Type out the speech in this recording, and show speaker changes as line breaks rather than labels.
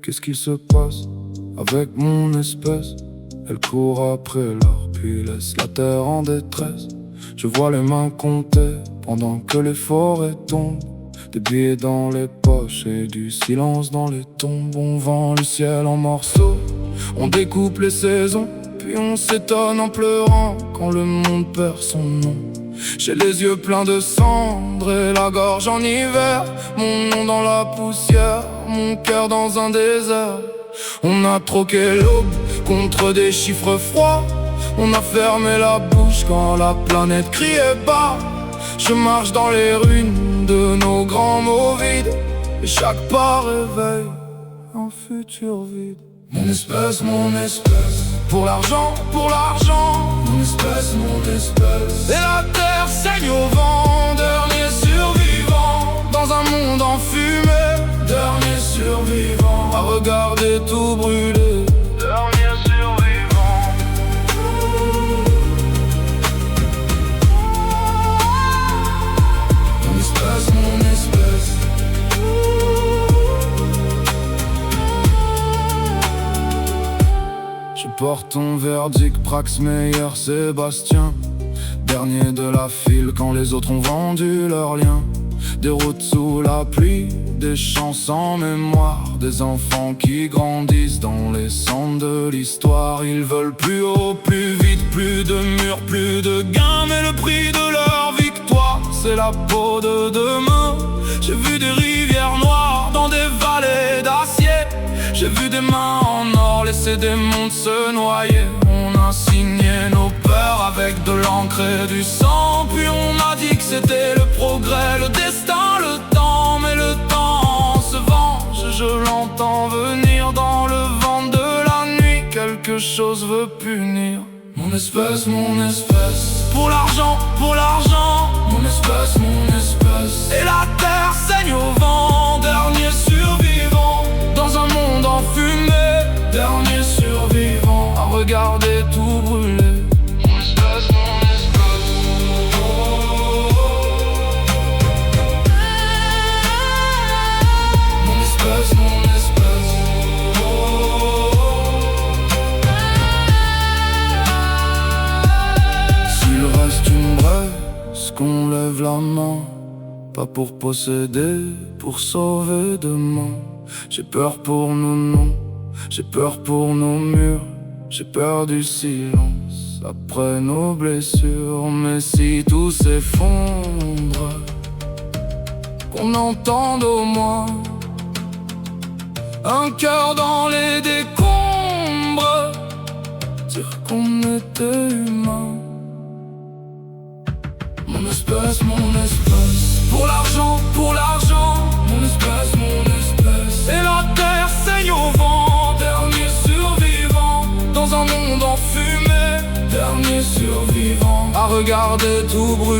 qu'est-ce qui se passe avec mon espèce? Elle court après l'or, puis laisse la terre en détresse. Je vois les mains compter pendant que les forêts tombent. Des billets dans les poches et du silence dans les tombes. On vend le ciel en morceaux, on découpe les saisons, puis on s'étonne en pleurant quand le monde perd son nom. J'ai les yeux pleins de cendres et la gorge en hiver, mon nom dans la poussière, mon cœur dans un désert. On a troqué l'aube contre des chiffres froids, on a fermé la bouche quand la planète criait bas. Je marche dans les ruines de nos grands mots vides, et chaque pas réveille un futur vide. Mon espèce, pour l'argent, mon espèce. Et la terre saigne au vent, dernier survivant. Dans un monde enfumé, dernier survivant. À regarder tout brûler, dernier survivant. Mon espèce. Je porte ton verdict, Prax, meilleur Sébastien. Dernier de la file quand les autres ont vendu leurs liens. Des routes sous la pluie, des chants sans mémoire, des enfants qui grandissent dans les cendres de l'histoire. Ils veulent plus haut, plus vite, plus de murs, plus de gains, mais le prix de leur victoire, c'est la peau de demain. J'ai vu des rivières noires dans des vallées d'acier. J'ai vu des mains en or laisser des mondes se noyer. On a signé nos peurs avec de l'encre et du sang, puis on a dit que c'était le progrès, le destin, le temps. Mais le temps se venge, je l'entends venir dans le vent de la nuit. Quelque chose veut punir mon espèce. Pour l'argent, mon espèce. Et la terre saigne au vent, dernier survivant. Dans un monde enfumé, dernier survivant. À regarder tout brûler. Mon espèce. S'il reste une braise, qu'on lève la main. Pas pour posséder, pour sauver demain. J'ai peur pour nos noms, j'ai peur pour nos murs. J'ai peur du silence après nos blessures. Mais si tout s'effondre, qu'on entende au moins un cœur dans les décombres dire qu'on était humain. Mon espèce. Pour l'argent, mon espèce. Et la terre saigne au vent, dernier survivant. Dans un monde enfumé, dernier survivant. À regarder tout brûler.